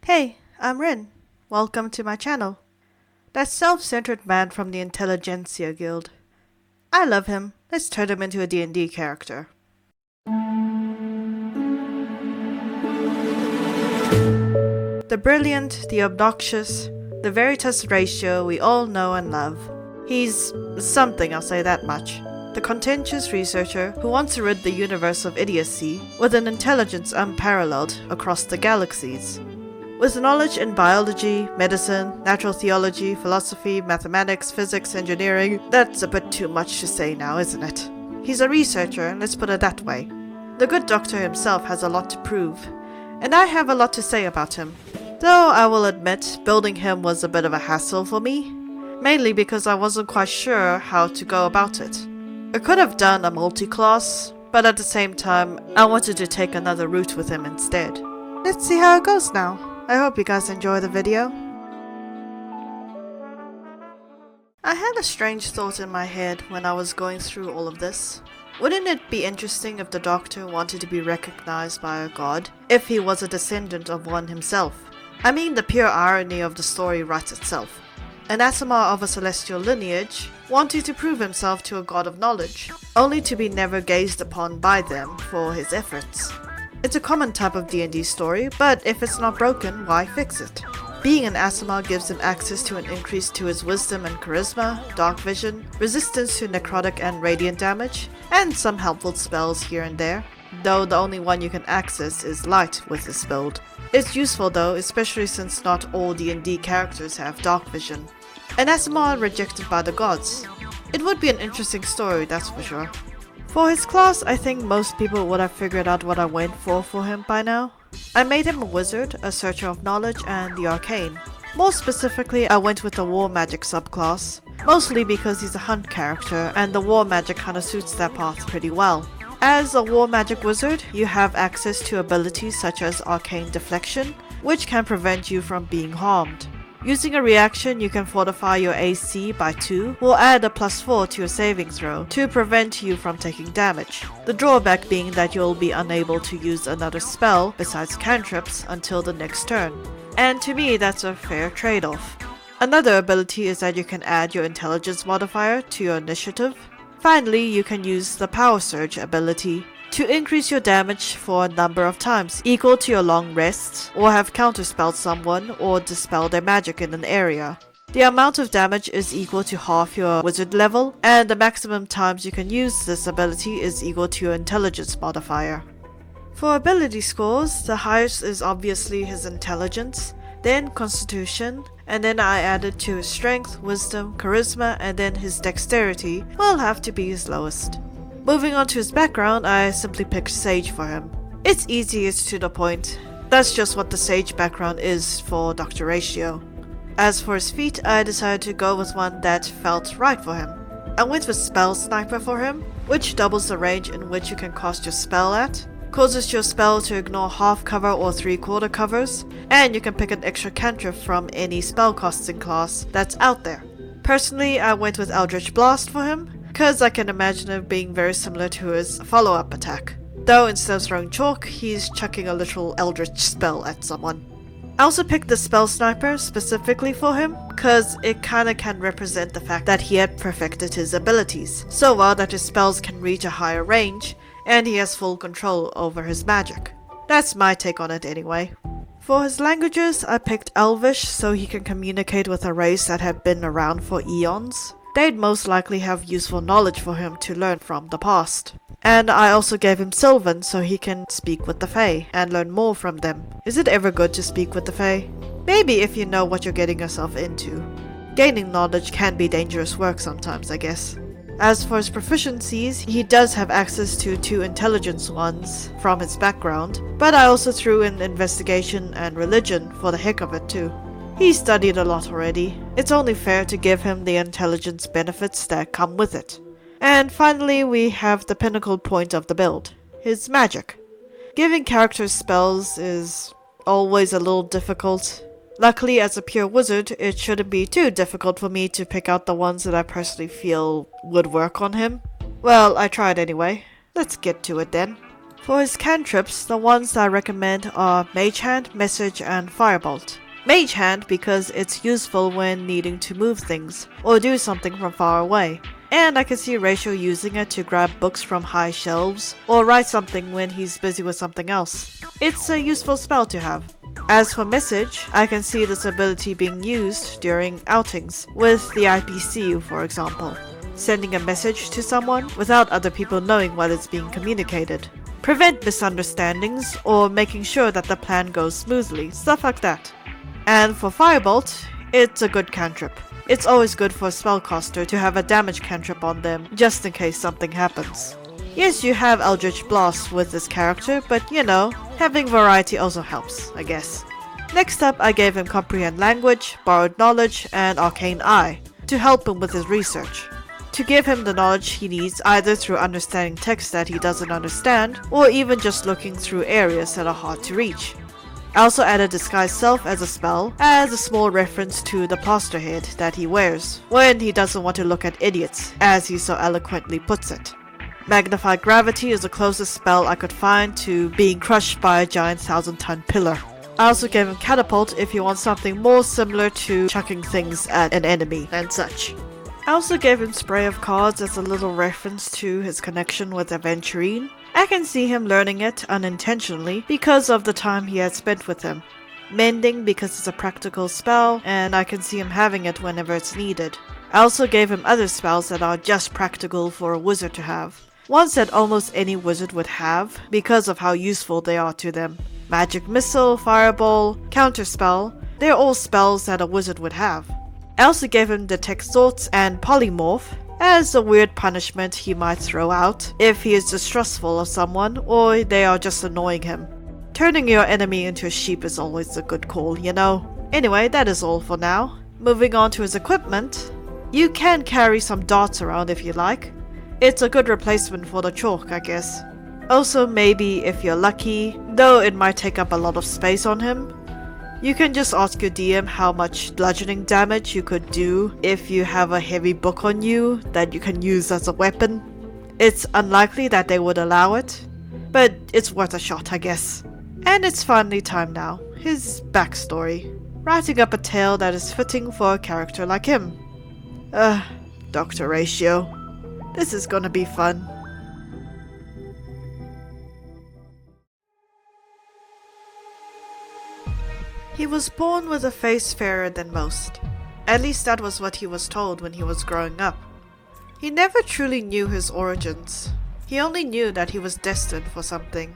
Hey, I'm Rin. Welcome to my channel. That self-centered man from the Intelligentsia Guild. I love him. Let's turn him into a D&D character. The brilliant, the obnoxious, the Veritas ratio we all know and love. He's something, I'll say that much. The contentious researcher who wants to rid the universe of idiocy with an intelligence unparalleled across the galaxies. With knowledge in biology, medicine, natural theology, philosophy, mathematics, physics, engineering, that's a bit too much to say now, isn't it? He's a researcher, let's put it that way. The good doctor himself has a lot to prove, and I have a lot to say about him. Though I will admit, building him was a bit of a hassle for me, mainly because I wasn't quite sure how to go about it. I could have done a multi-class, but at the same time, I wanted to take another route with him instead. Let's see how it goes now. I hope you guys enjoy the video. I had a strange thought in my head when I was going through all of this. Wouldn't it be interesting if the Doctor wanted to be recognized by a god, if he was a descendant of one himself? I mean, the pure irony of the story writes itself. An Asimar of a celestial lineage, wanting to prove himself to a god of knowledge, only to be never gazed upon by them for his efforts. It's a common type of D&D story, but if it's not broken, why fix it? Being an Asimar gives him access to an increase to his wisdom and charisma, dark vision, resistance to necrotic and radiant damage, and some helpful spells here and there, though the only one you can access is light with this build. It's useful though, especially since not all D&D characters have dark vision. An Asimar rejected by the gods. It would be an interesting story, that's for sure. For his class, I think most people would have figured out what I went for him by now. I made him a wizard, a searcher of knowledge, and the arcane. More specifically, I went with the war magic subclass, mostly because he's a hunt character and the war magic kinda suits that path pretty well. As a war magic wizard, you have access to abilities such as arcane deflection, which can prevent you from being harmed. Using a reaction, you can fortify your AC by 2 or add a +4 to your saving throw to prevent you from taking damage. The drawback being that you'll be unable to use another spell besides cantrips until the next turn. And to me, that's a fair trade-off. Another ability is that you can add your intelligence modifier to your initiative. Finally, you can use the power surge ability to increase your damage for a number of times equal to your long rests, or have counterspelled someone or dispelled their magic in an area. The amount of damage is equal to half your wizard level, and the maximum times you can use this ability is equal to your intelligence modifier. For ability scores, the highest is obviously his intelligence, then constitution, and then I added to his strength, wisdom, charisma, and then his dexterity will have to be his lowest. Moving on to his background, I simply picked Sage for him. It's easy, it's to the point. That's just what the Sage background is for Dr. Ratio. As for his feat, I decided to go with one that felt right for him. I went with Spell Sniper for him, which doubles the range in which you can cast your spell at, causes your spell to ignore half cover or 3/4 covers, and you can pick an extra cantrip from any spellcasting class that's out there. Personally, I went with Eldritch Blast for him, because I can imagine it being very similar to his follow-up attack. Though instead of throwing chalk, he's chucking a literal eldritch spell at someone. I also picked the Spell Sniper specifically for him, because it kinda can represent the fact that he had perfected his abilities, so well that his spells can reach a higher range, and he has full control over his magic. That's my take on it anyway. For his languages, I picked Elvish so he can communicate with a race that had been around for eons. They'd most likely have useful knowledge for him to learn from the past. And I also gave him Sylvan so he can speak with the Fae and learn more from them. Is it ever good to speak with the Fae? Maybe if you know what you're getting yourself into. Gaining knowledge can be dangerous work sometimes, I guess. As for his proficiencies, he does have access to 2 intelligence ones from his background, but I also threw in investigation and religion for the heck of it too. He studied a lot already. It's only fair to give him the intelligence benefits that come with it. And finally, we have the pinnacle point of the build, his magic. Giving characters spells is always a little difficult. Luckily, as a pure wizard, it shouldn't be too difficult for me to pick out the ones that I personally feel would work on him. Well, I tried anyway. Let's get to it then. For his cantrips, the ones I recommend are Mage Hand, Message, and Firebolt. Mage Hand because it's useful when needing to move things, or do something from far away. And I can see Ratio using it to grab books from high shelves, or write something when he's busy with something else. It's a useful spell to have. As for Message, I can see this ability being used during outings, with the IPCU for example. Sending a message to someone without other people knowing what is being communicated. Prevent misunderstandings, or making sure that the plan goes smoothly, stuff like that. And for Firebolt, it's a good cantrip. It's always good for a spellcaster to have a damage cantrip on them, just in case something happens. Yes, you have Eldritch Blast with this character, but you know, having variety also helps, I guess. Next up, I gave him Comprehend Language, Borrowed Knowledge, and Arcane Eye, to help him with his research. To give him the knowledge he needs either through understanding text that he doesn't understand, or even just looking through areas that are hard to reach. I also added Disguise Self as a spell, as a small reference to the plaster head that he wears, when he doesn't want to look at idiots, as he so eloquently puts it. Magnified Gravity is the closest spell I could find to being crushed by a giant 1,000-ton pillar. I also gave him Catapult if you want something more similar to chucking things at an enemy and such. I also gave him Spray of Cards as a little reference to his connection with Aventurine. I can see him learning it unintentionally because of the time he had spent with him. Mending because it's a practical spell, and I can see him having it whenever it's needed. I also gave him other spells that are just practical for a wizard to have. Ones that almost any wizard would have because of how useful they are to them. Magic Missile, Fireball, Counterspell, they're all spells that a wizard would have. I also gave him Detect Thoughts and Polymorph as a weird punishment he might throw out if he is distrustful of someone or they are just annoying him. Turning your enemy into a sheep is always a good call, you know. Anyway, that is all for now. Moving on to his equipment. You can carry some darts around if you like. It's a good replacement for the chalk, I guess. Also, maybe if you're lucky, though it might take up a lot of space on him, you can just ask your DM how much bludgeoning damage you could do if you have a heavy book on you that you can use as a weapon. It's unlikely that they would allow it, but it's worth a shot, I guess. And it's finally time now. His backstory. Writing up a tale that is fitting for a character like him. Dr. Ratio. This is gonna be fun. He was born with a face fairer than most. At least that was what he was told when he was growing up. He never truly knew his origins. He only knew that he was destined for something.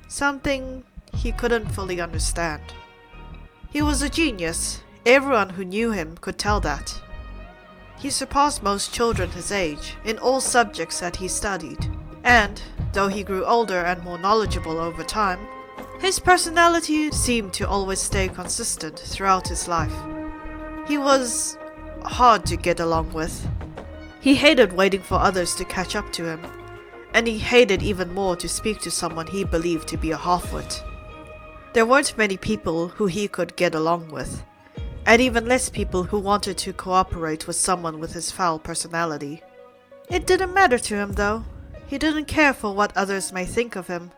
Something he couldn't fully understand. He was a genius. Everyone who knew him could tell that. He surpassed most children his age in all subjects that he studied. And, though he grew older and more knowledgeable over time, his personality seemed to always stay consistent throughout his life. He was hard to get along with. He hated waiting for others to catch up to him, and he hated even more to speak to someone he believed to be a halfwit. There weren't many people who he could get along with, and even less people who wanted to cooperate with someone with his foul personality. It didn't matter to him though. He didn't care for what others may think of him,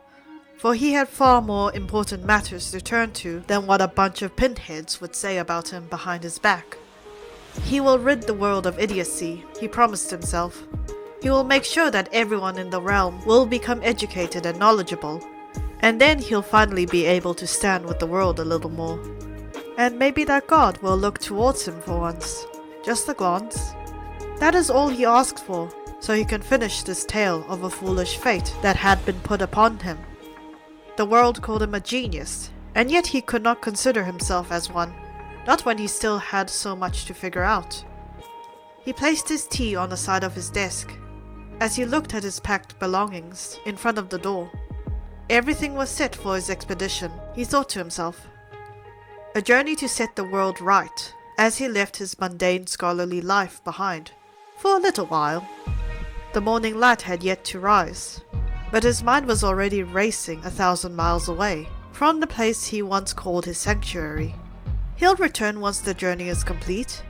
for he had far more important matters to turn to than what a bunch of pinheads would say about him behind his back. He will rid the world of idiocy, he promised himself. He will make sure that everyone in the realm will become educated and knowledgeable, and then he'll finally be able to stand with the world a little more. And maybe that God will look towards him for once, just a glance. That is all he asked for, so he can finish this tale of a foolish fate that had been put upon him. The world called him a genius, and yet he could not consider himself as one, not when he still had so much to figure out. He placed his tea on the side of his desk. As he looked at his packed belongings in front of the door, everything was set for his expedition, he thought to himself. A journey to set the world right, as he left his mundane scholarly life behind, for a little while. The morning light had yet to rise, but his mind was already racing 1,000 miles away from the place he once called his sanctuary. He'll return once the journey is complete,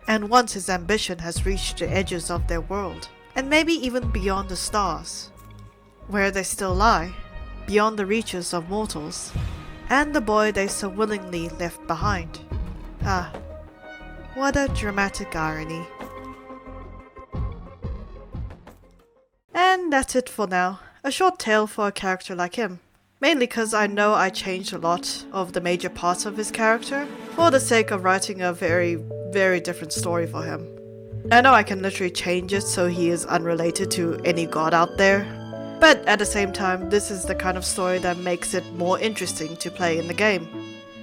and once his ambition has reached the edges of their world, and maybe even beyond the stars. Where they still lie, beyond the reaches of mortals, and the boy they so willingly left behind. Ah, what a dramatic irony. And that's it for now. A short tale for a character like him. Mainly because I know I changed a lot of the major parts of his character for the sake of writing a very, very different story for him. I know I can literally change it so he is unrelated to any god out there, but at the same time, this is the kind of story that makes it more interesting to play in the game.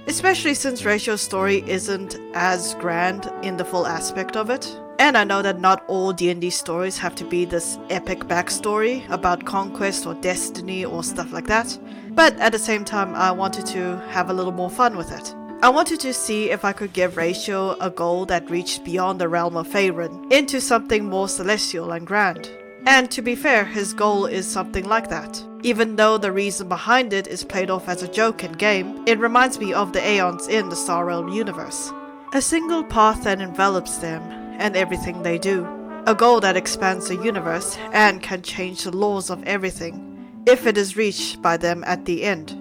Especially since Ratio's story isn't as grand in the full aspect of it. And I know that not all D&D stories have to be this epic backstory about conquest or destiny or stuff like that, but at the same time I wanted to have a little more fun with it. I wanted to see if I could give Ratio a goal that reached beyond the realm of Faerun into something more celestial and grand. And to be fair, his goal is something like that. Even though the reason behind it is played off as a joke in game, it reminds me of the Aeons in the Star Realm universe. A single path that envelops them and everything they do. A goal that expands the universe and can change the laws of everything if it is reached by them at the end.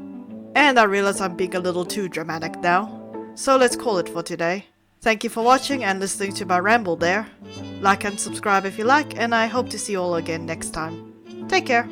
And I realize I'm being a little too dramatic now, so let's call it for today. Thank you for watching and listening to my ramble there. Like and subscribe if you like, and I hope to see you all again next time. Take care.